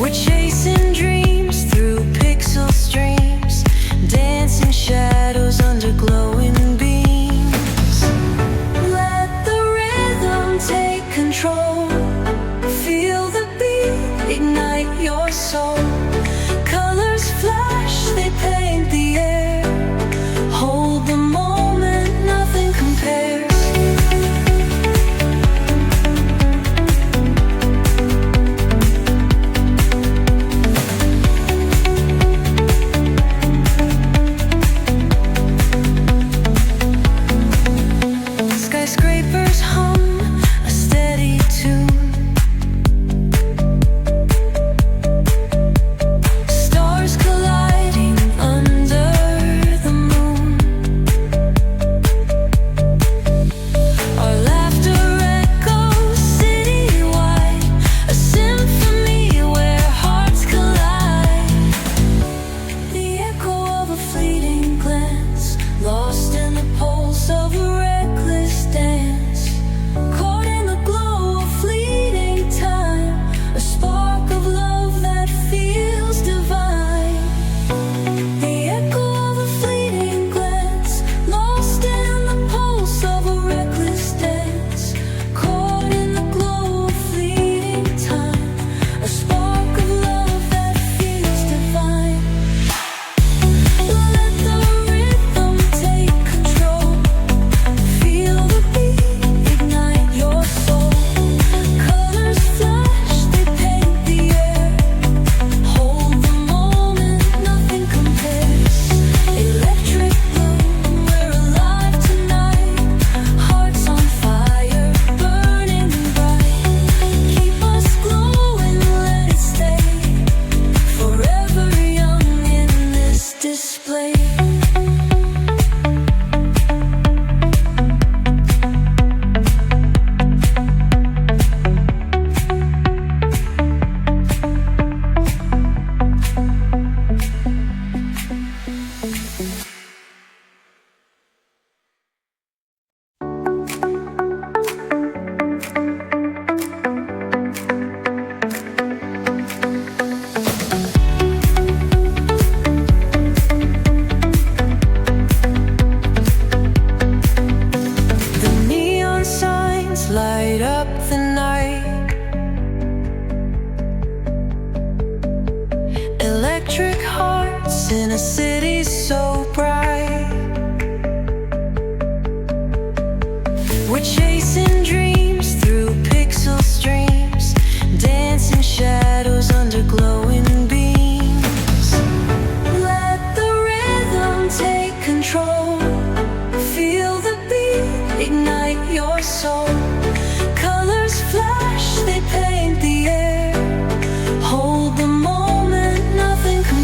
We're chasing dreams through pixel streams, dancing shadows under glowing beams. Let the rhythm take control. Feel the beat, ignite your soul. Colors flash, they paint the air. Hold the moment, nothing compares. Skyscrapers hum a steady tune. Stars colliding under the moon. Our laughter echoes citywide, a symphony where hearts collide. The echo of a fleeting glance, lost in the pulse of a reckless dance. Caught in the glow of fleeting time, a spark of love that feels divine. The echo of a fleeting glance, lost in the pulse of a reckless dance. Caught in the glow of fleeting time, a spark of love that feels divine. Let the rhythm take control. Feel the beat, ignite your soul. Colors flash, they paint the air. Hold the moment, nothing compares. Electric blue, we're alive tonight. Hearts on fire, burning bright. Keep us glowing, let it stay. Forever young in this display. The neon signs light up the night. Electric hearts in a city so bright. We're chasing